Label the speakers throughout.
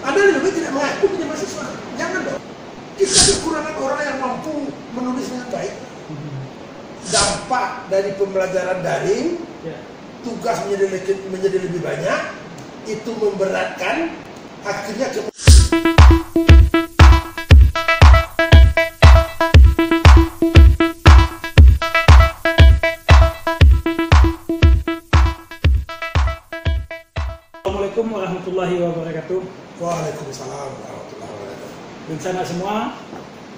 Speaker 1: Anda lebih baik tidak mengaku punya mahasiswa. Jangan dong. Kita kekurangan orang yang mampu menulis dengan baik. Dampak dari pembelajaran daring, tugas menjadi lebih banyak, itu memberatkan, akhirnya
Speaker 2: Assalamualaikum warahmatullahi wabarakatuh.
Speaker 1: Waalaikumsalam warahmatullahi wabarakatuh.
Speaker 2: Bersama semua,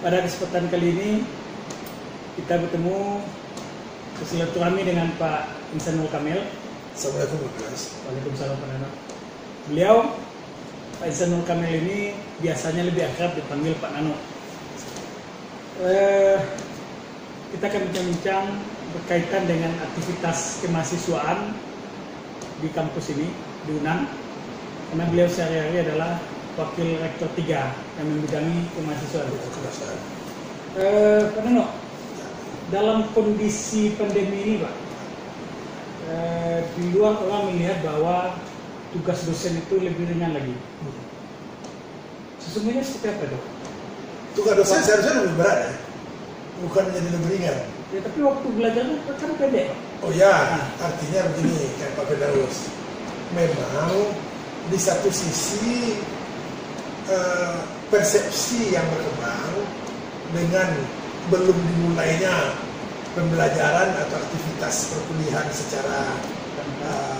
Speaker 2: pada kesempatan kali ini kita bertemu bersilaturahmi dengan Pak Insanul Kamil.
Speaker 1: Assalamualaikum warahmatullahi wabarakatuh.
Speaker 2: Waalaikumsalam Pak Nano. Beliau, Pak Insanul Kamil ini biasanya lebih akrab dipanggil Pak Nano. Kita akan bincang-bincang berkaitan dengan aktivitas kemahasiswaan di kampus ini, di UNAN, karena beliau sehari-hari adalah Wakil Rektor 3 yang membidangi kemahasiswaan. Pak Nano, dalam kondisi pandemi ini Pak, di luar orang melihat bahwa tugas dosen itu lebih ringan lagi. Sesungguhnya seperti apa dok?
Speaker 1: Tugas dosen seharusnya lebih berat ya, bukan menjadi lebih ringan.
Speaker 2: Ya tapi waktu belajarnya kan pendek Pak.
Speaker 1: Oh ya, artinya begini, kayak Pak Firdaus. Memang di satu sisi persepsi yang berkembang dengan belum dimulainya pembelajaran atau aktivitas perkuliahan secara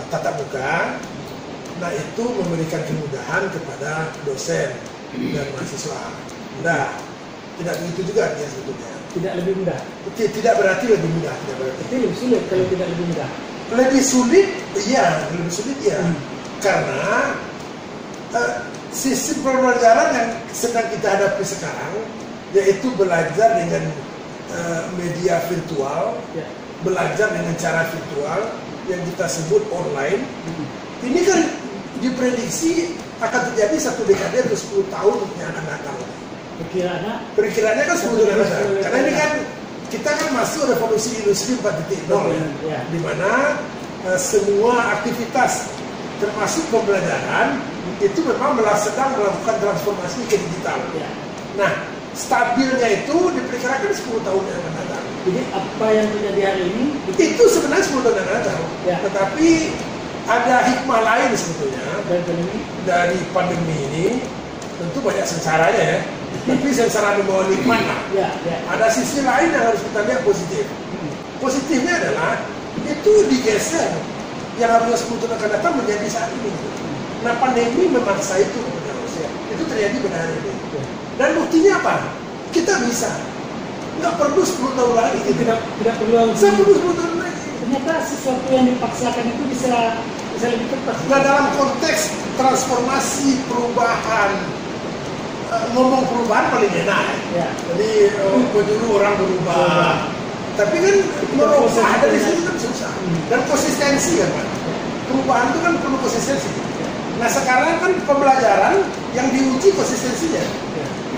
Speaker 1: tatap muka, nah itu memberikan kemudahan kepada dosen dan mahasiswa. Nah, tidak begitu juga dia sebetulnya.
Speaker 2: Tidak lebih mudah.
Speaker 1: Tidak berarti lebih mudah, tidak berarti.
Speaker 2: Tapi lebih sulit kalau tidak lebih mudah.
Speaker 1: Lebih sulit, iya, lebih sulit ya. Karena sistem pembelajaran yang sedang kita hadapi sekarang, yaitu belajar dengan media virtual, belajar dengan cara virtual yang kita sebut online. Ini kan diprediksi akan terjadi 1 dekade atau 10 tahun yang akan datang. Perkiraannya kan 10 tahun datang. Karena ini kan kita kan masuk revolusi industri 4.0 ya, di mana semua aktivitas termasuk pembelajaran itu memang sedang melakukan transformasi ke digital. Nah, stabilnya itu diperkirakan 10 tahun yang akan datang.
Speaker 2: Jadi apa yang terjadi hari ini
Speaker 1: itu sebenarnya 10 tahun yang akan datang. Tetapi ada hikmah lain sebetulnya dari pandemi ini. Tentu banyak sengsaranya ya, tapi sengsara membawa nikmat. Ada sisi lain yang harus kita lihat positif. Positifnya adalah itu digeser yang harusnya 10 tahun akan datang menjadi saat ini. Nah, pandemi memaksa itu itu terjadi pada hari ini. Dan buktinya apa? Kita bisa. Nggak perlu 10 tahun lagi.
Speaker 2: tidak perlu
Speaker 1: 10 tahun lagi.
Speaker 2: Ternyata sesuatu yang dipaksakan itu bisa lebih cepat.
Speaker 1: Nah, dalam konteks transformasi perubahan, ngomong perubahan paling enak. Jadi dulu orang berubah. Tapi kan merubah dari sini kan susah. Dan konsistensi kan Pak. Perubahan itu kan perlu konsistensi. Nah sekarang kan pembelajaran yang diuji konsistensinya.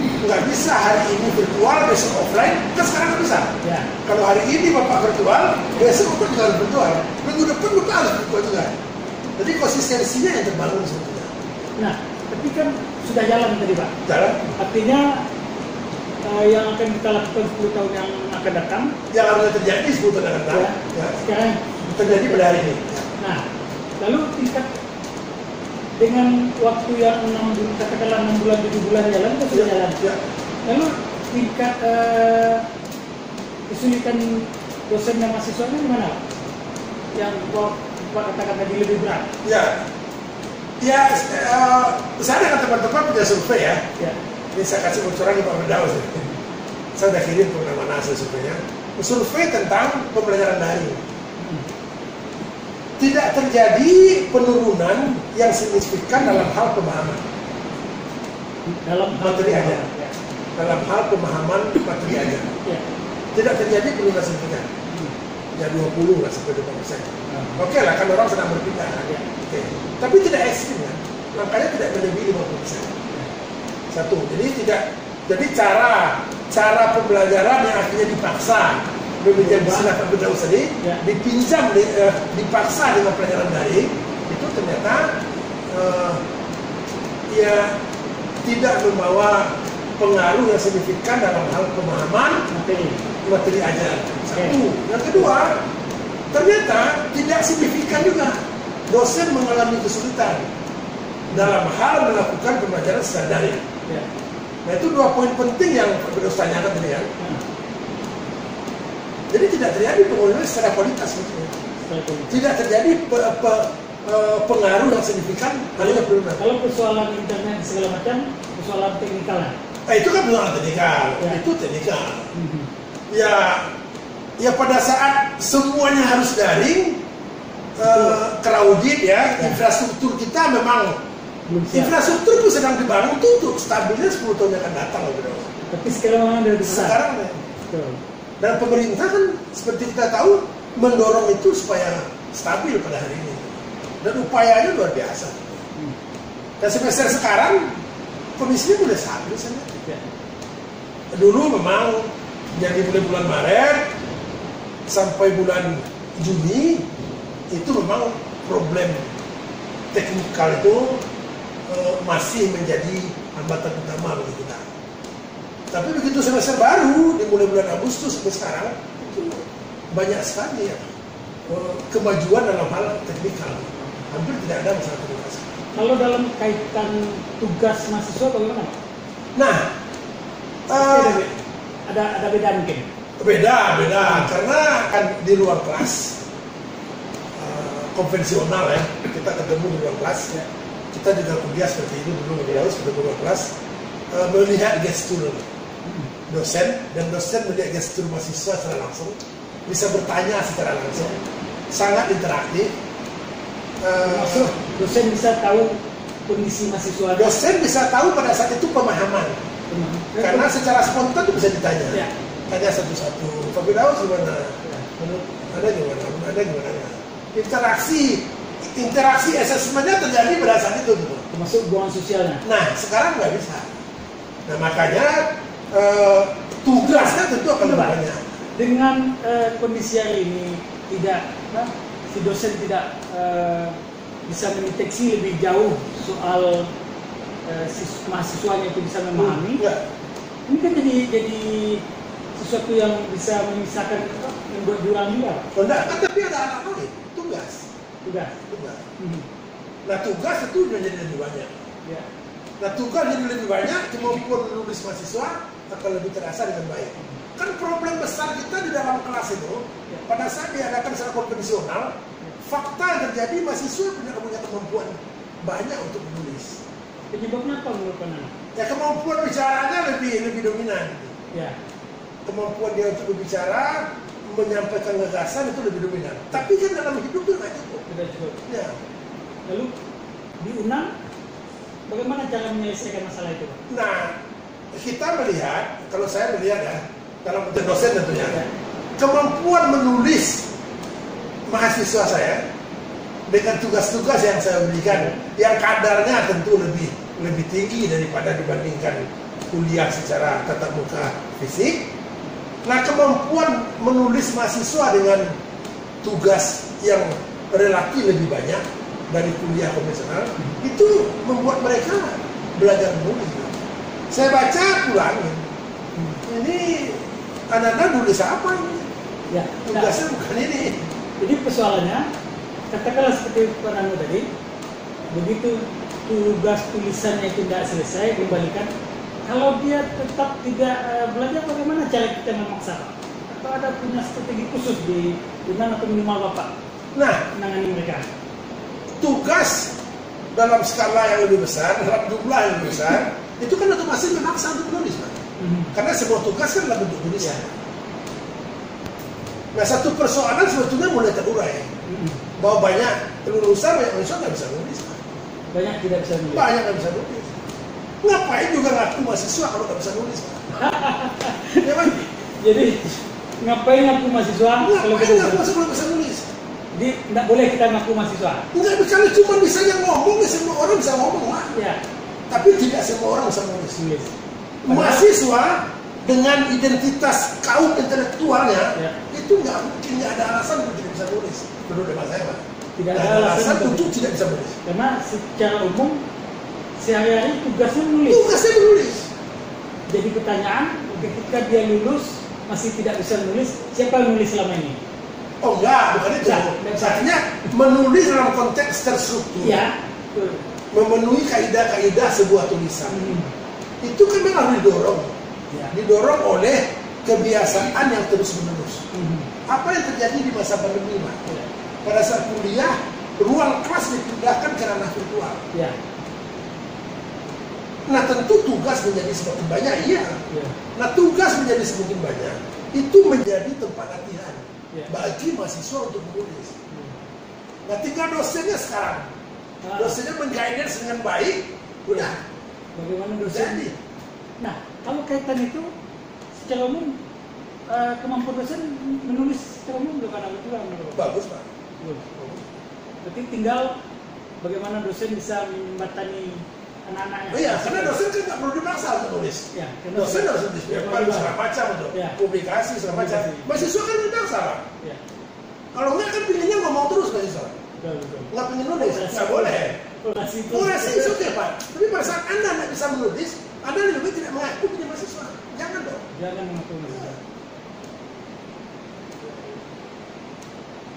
Speaker 1: Nggak bisa hari ini virtual, besok offline, kan sekarang nggak bisa. Kalau hari ini Bapak virtual, besok Bapak juga harus virtual. Minggu depan Bapak harus virtual juga. Jadi konsistensinya yang terbangun sebetulnya.
Speaker 2: Nah, tapi kan sudah jalan tadi Pak.
Speaker 1: Jalan.
Speaker 2: Artinya yang akan kita lakukan 10 tahun yang akan datang,
Speaker 1: yang harusnya terjadi 10 tahun yang akan datang,
Speaker 2: sekarang
Speaker 1: terjadi pada hari ini.
Speaker 2: Nah, lalu tingkat dengan waktu yang 6 bulan, katakanlah 6 bulan, 7 bulan jalan, itu sudah jalan. Lalu tingkat kesulitan dosen dan mahasiswa ini gimana? Yang Pak katakan tadi lebih berat?
Speaker 1: Saya dengan teman-teman punya survei ya. Ini saya kasih bocoran di Pak Firdaus. Saya sudah kirim kemana-mana hasil surveinya. Survei tentang pembelajaran daring. Tidak terjadi penurunan yang signifikan dalam hal pemahaman. Dalam materi aja. Dalam hal pemahaman materi aja. Tidak terjadi penurunan signifikan. Ya 20 lah sampai 20%. Oke lah, kan orang sedang berpindah. Tapi tidak ekstrim ya. Makanya tidak melebihi 50%. Satu, jadi cara pembelajaran yang akhirnya dipaksa demikian istilah Pak Firdaus tadi, dipinjam, dipaksa dengan pelajaran daring, itu ternyata ya tidak membawa pengaruh yang signifikan dalam hal pemahaman materi ajaran. Satu. Yang kedua, ternyata tidak signifikan juga dosen mengalami kesulitan dalam hal melakukan pembelajaran secara daring. Nah, itu 2 poin penting yang perlu tanyakan tadi ya. Jadi tidak terjadi pengurangan secara kualitas. Tidak terjadi pengaruh yang signifikan.
Speaker 2: Kalau persoalan internet segala macam, persoalan teknikal.
Speaker 1: Itu kan persoalan teknikal. Itu teknikal. Ya pada saat semuanya harus daring, crowded ya, infrastruktur kita memang infrastruktur itu sedang dibangun tuh untuk stabilnya 10 tahun yang akan datang.
Speaker 2: Tapi sekarang ada besar.
Speaker 1: Sekarang ya. Dan pemerintah kan seperti kita tahu mendorong itu supaya stabil pada hari ini. Dan upayanya luar biasa. Dan semester sekarang kondisinya sudah stabil saja. Dulu memang jadi mulai bulan Maret sampai bulan Juni itu memang problem teknikal itu masih menjadi hambatan utama bagi kita. Tapi begitu semester baru dimulai bulan Agustus sampai sekarang itu banyak sekali ya kemajuan dalam hal teknikal. Hampir tidak ada masalah teknikal.
Speaker 2: Kalau dalam kaitan tugas mahasiswa bagaimana?
Speaker 1: Nah,
Speaker 2: ada beda mungkin.
Speaker 1: Beda karena kan di luar kelas konvensional ya, kita ketemu di luar kelas ya. Kita juga kuliah seperti itu dulu di luar kelas melihat gestur dosen dan dosen melihat gestur mahasiswa secara langsung, bisa bertanya secara langsung, sangat interaktif.
Speaker 2: Maksud dosen bisa tahu kondisi mahasiswa.
Speaker 1: Dosen bisa tahu pada saat itu pemahaman, karena secara spontan itu bisa ditanya. Tanya satu-satu. Pak Firdaus gimana? Ada gimana? Interaksi asesmennya terjadi pada saat itu.
Speaker 2: Termasuk hubungan sosialnya.
Speaker 1: Nah, sekarang nggak bisa. Nah, makanya tugasnya tentu akan lebih banyak.
Speaker 2: Dengan kondisi hari ini si dosen tidak bisa mendeteksi lebih jauh soal mahasiswanya itu bisa memahami. Ini kan jadi sesuatu yang bisa memisahkan, membuat jurang juga.
Speaker 1: Tapi ada anak lain, tugas. Nah, tugas itu jadi lebih banyak. Nah, tugas jadi lebih banyak, kemampuan menulis mahasiswa akan lebih terasa dengan baik. Kan problem besar kita di dalam kelas itu, pada saat diadakan secara konvensional, fakta yang terjadi mahasiswa punya kemampuan banyak untuk menulis.
Speaker 2: Penyebabnya apa menurut Anda?
Speaker 1: Ya, kemampuan bicaranya lebih dominan. Kemampuan dia untuk berbicara, menyampaikan gagasan itu lebih dominan. Tapi kan dalam hidup itu nggak cukup.
Speaker 2: Tidak cukup.
Speaker 1: Ya.
Speaker 2: Lalu di UNAM bagaimana cara menyelesaikan masalah itu?
Speaker 1: Nah, kita melihat, kalau saya melihat ya, dalam bentuk dosen tentunya, kemampuan menulis mahasiswa saya dengan tugas-tugas yang saya berikan, yang kadarnya tentu lebih tinggi daripada dibandingkan kuliah secara tatap muka fisik. Nah, kemampuan menulis mahasiswa dengan tugas yang relatif lebih banyak dari kuliah konvensional itu membuat mereka belajar menulis. Saya baca pulang, ini anak-anak nulis apa ini? Tugasnya bukan ini.
Speaker 2: Jadi persoalannya, katakanlah seperti Pak Nano tadi, begitu tugas tulisannya itu tidak selesai, kembalikan. Kalau dia tetap tidak belajar, bagaimana cara kita memaksa? Atau ada punya strategi khusus di UNAM atau minimal Bapak?
Speaker 1: Nah,
Speaker 2: menangani mereka.
Speaker 1: Tugas dalam skala yang lebih besar, dalam jumlah yang lebih besar, itu kan otomatis memaksa untuk menulis, Pak. Karena sebuah tugas kan dalam bentuk tulisan. Nah, satu persoalan sebetulnya mulai terurai. Bahwa banyak lulusan, banyak mahasiswa nggak bisa nulis, Pak.
Speaker 2: Banyak tidak bisa nulis.
Speaker 1: Banyak nggak bisa nulis. Ngapain juga ngaku mahasiswa kalau nggak bisa nulis, Pak? Ya, Pak?
Speaker 2: Jadi ngapain ngaku mahasiswa kalau
Speaker 1: nggak bisa nulis?
Speaker 2: Jadi nggak boleh kita ngaku mahasiswa.
Speaker 1: Enggak, kalau cuma bisa yang ngomong, ya semua orang bisa ngomong, Pak.
Speaker 2: Ya.
Speaker 1: Tapi tidak semua orang bisa nulis. Mahasiswa dengan identitas kaum intelektualnya itu nggak mungkin, nggak ada alasan untuk tidak bisa nulis. Menurut hemat saya, Pak.
Speaker 2: Tidak ada alasan
Speaker 1: untuk tidak bisa nulis.
Speaker 2: Karena secara umum sehari-hari tugasnya menulis.
Speaker 1: Tugasnya menulis.
Speaker 2: Jadi pertanyaan, ketika dia lulus masih tidak bisa menulis, siapa yang menulis selama ini?
Speaker 1: Oh enggak, bukan itu. Artinya menulis dalam konteks terstruktur.
Speaker 2: Ya.
Speaker 1: Memenuhi kaidah-kaidah sebuah tulisan. Itu kan memang didorong.
Speaker 2: Ya.
Speaker 1: Didorong oleh kebiasaan yang terus-menerus. Apa yang terjadi di masa pandemi, Pak?
Speaker 2: Ya.
Speaker 1: Pada saat kuliah, ruang kelas dipindahkan ke ranah virtual.
Speaker 2: Ya.
Speaker 1: Nah tentu tugas menjadi semakin banyak, iya.
Speaker 2: Ya.
Speaker 1: Nah tugas menjadi semakin banyak, itu menjadi tempat latihan bagi mahasiswa untuk menulis. Nah tinggal dosennya sekarang, dosennya mengguidance dengan baik, udah.
Speaker 2: Bagaimana dosen?
Speaker 1: Jadi.
Speaker 2: Nah kalau kaitan itu, secara umum kemampuan dosen menulis secara umum bagaimana betul?
Speaker 1: Bagus Pak.
Speaker 2: Berarti tinggal bagaimana dosen bisa menjembatani anak-anaknya.
Speaker 1: Oh iya, karena dosen kan nggak perlu dipaksa untuk nulis.
Speaker 2: Ya,
Speaker 1: dosen harus nulis paper, segala macam untuk publikasi, segala macam. Mahasiswa kan dipaksa Pak.
Speaker 2: Ya.
Speaker 1: Kalau enggak kan pinginnya ngomong terus mahasiswa.
Speaker 2: Betul.
Speaker 1: Nggak pengen nulis, nggak boleh. Orasi itu oke Pak. Tapi pada saat Anda nggak bisa menulis, Anda lebih baik tidak mengaku punya mahasiswa. Jangan dong.
Speaker 2: Jangan mengaku mahasiswa.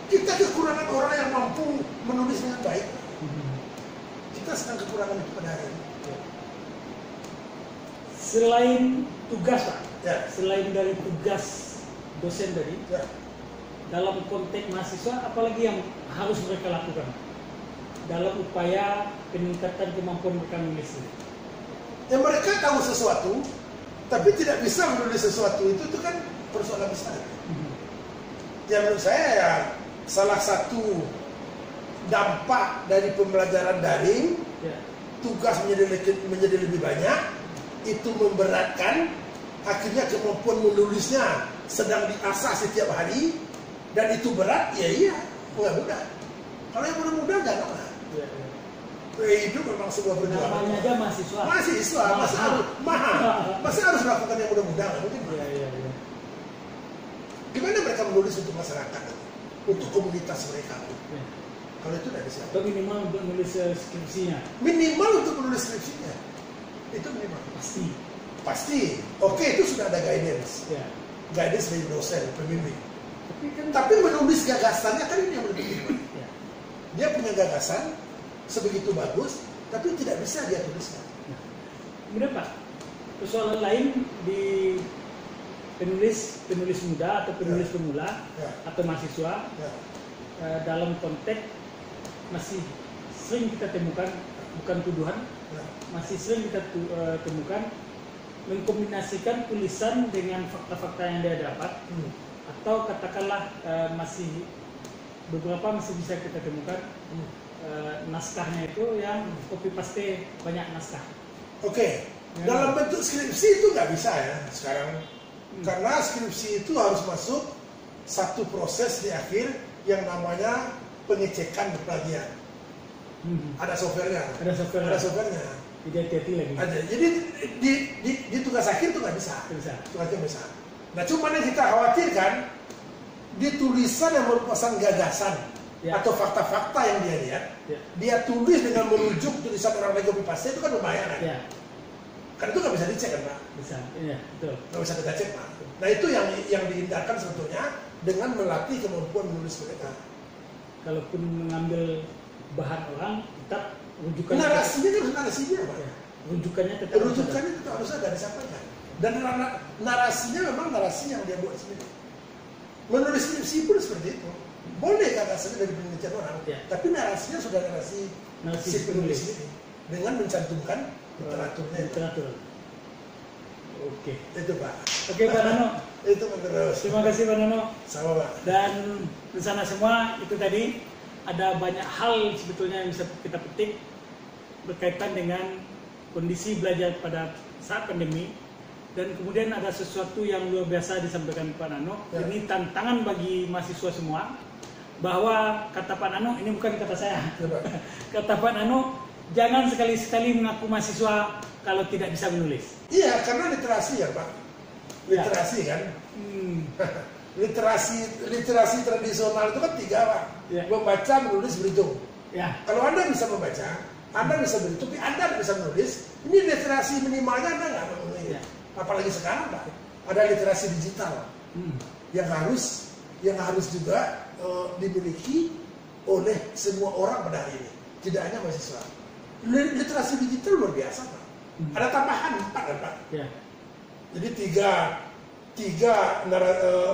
Speaker 1: Kita kekurangan orang yang mampu menulis dengan baik. Kita sedang kekurangan pada hari ini.
Speaker 2: Selain tugas Pak, selain dari tugas dosen tadi, dalam konteks mahasiswa, apalagi yang harus mereka lakukan dalam upaya peningkatan kemampuan mereka menulis?
Speaker 1: Ya mereka tahu sesuatu, tapi tidak bisa menulis sesuatu itu kan persoalan besar. Ya menurut saya ya salah satu dampak dari pembelajaran daring, tugas menjadi lebih banyak, itu memberatkan, akhirnya kemampuan menulisnya sedang diasah setiap hari, dan itu berat, ya iya, nggak mudah. Kalau yang mudah-mudah jangan lah. Hidup memang sebuah perjuangan.
Speaker 2: Namanya aja mahasiswa.
Speaker 1: Mahasiswa, masa harus mahal, masa harus melakukan yang mudah-mudah, nggak mungkin. Gimana mereka menulis untuk masyarakat, untuk komunitas mereka? Kalau itu tidak bisa.
Speaker 2: Atau minimal untuk menulis skripsinya.
Speaker 1: Minimal untuk menulis skripsinya. Itu minimal. Pasti. Oke, itu sudah ada guidance. Guidance dari dosen, pembimbing. Tapi menulis gagasannya kan ini yang lebih penting. Dia punya gagasan sebegitu bagus, tapi tidak bisa dia tuliskan.
Speaker 2: Kemudian Pak, persoalan lain di penulis muda atau penulis pemula atau mahasiswa dalam konteks masih sering kita temukan, bukan tuduhan, masih sering kita temukan mengkombinasikan tulisan dengan fakta-fakta yang dia dapat, atau katakanlah beberapa masih bisa kita temukan naskahnya itu yang copy paste banyak naskah.
Speaker 1: Oke. Dalam bentuk skripsi itu nggak bisa ya sekarang, karena skripsi itu harus masuk satu proses di akhir yang namanya pengecekan plagiat. Ada softwarenya. Ada softwarenya.
Speaker 2: Tidak hati-hati lagi.
Speaker 1: Ada. Jadi di tugas akhir itu nggak bisa. Tugasnya bisa. Nah, cuma yang kita khawatirkan di tulisan yang merupakan gagasan atau fakta-fakta yang dia lihat, dia tulis dengan merujuk tulisan orang lain copy paste, itu kan lumayan kan? Karena itu nggak bisa dicek kan Pak? Bisa, iya betul. Nggak bisa kita cek Pak. Nah itu yang dihindarkan sebetulnya dengan melatih kemampuan menulis mereka.
Speaker 2: Kalaupun mengambil bahan orang, tetap rujukannya.
Speaker 1: Narasinya kan narasinya Pak.
Speaker 2: Rujukannya tetap
Speaker 1: harus ada disampaikan. Dan narasinya memang narasi yang dia buat sendiri. Menulis skripsi pun seperti itu. Boleh gagasannya dari penelitian orang, tapi narasinya sudah narasi si penulis sendiri dengan mencantumkan literaturnya. Oke. Itu Pak.
Speaker 2: Oke Pak Nano.
Speaker 1: Itu terus.
Speaker 2: Terima kasih Pak Nano.
Speaker 1: Sama Pak.
Speaker 2: Dan di sana semua itu tadi ada banyak hal sebetulnya yang bisa kita petik berkaitan dengan kondisi belajar pada saat pandemi. Dan kemudian ada sesuatu yang luar biasa disampaikan Pak Nano. Ini tantangan bagi mahasiswa semua, bahwa kata Pak Nano, ini bukan kata saya. Kata Pak Nano, jangan sekali-sekali mengaku mahasiswa kalau tidak bisa menulis.
Speaker 1: Iya, karena literasi ya Pak. Literasi kan. Literasi tradisional itu kan 3 Pak. Membaca, menulis, berhitung. Kalau Anda bisa membaca, Anda bisa beli, tapi Anda bisa menulis. Ini literasi minimalnya Anda nggak memenuhi. Apalagi sekarang Pak, ada literasi digital yang harus juga dimiliki oleh semua orang pada hari ini, tidak hanya mahasiswa. Literasi digital luar biasa Pak. Ada tambahan 4 kan Pak. Jadi tiga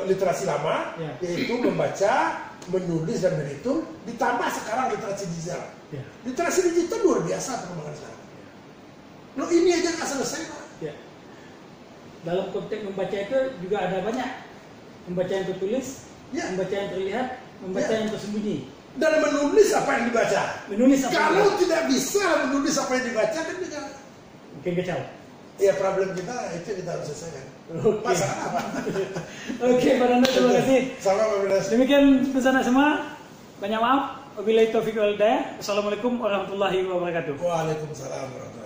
Speaker 1: literasi lama, yaitu membaca, menulis dan berhitung, ditambah sekarang literasi digital. Literasi digital luar biasa perkembangan sekarang. Lo ini aja nggak selesai Pak.
Speaker 2: Dalam konteks membaca itu juga ada banyak. Membaca yang tertulis, membaca yang terlihat, membaca yang tersembunyi.
Speaker 1: Dan menulis apa yang dibaca. Kalau tidak bisa menulis apa yang dibaca kan tidak.
Speaker 2: Mungkin kacau.
Speaker 1: Ya problem kita itu kita harus selesaikan. Masalah apa?
Speaker 2: Oke, Pak Nando, terima kasih.
Speaker 1: Sama-sama.
Speaker 2: Demikian pesan semua. Banyak maaf. Wabillahi taufiq wal hidayah. Assalamualaikum warahmatullahi wabarakatuh.
Speaker 1: Waalaikumsalam warahmatullahi wabarakatuh.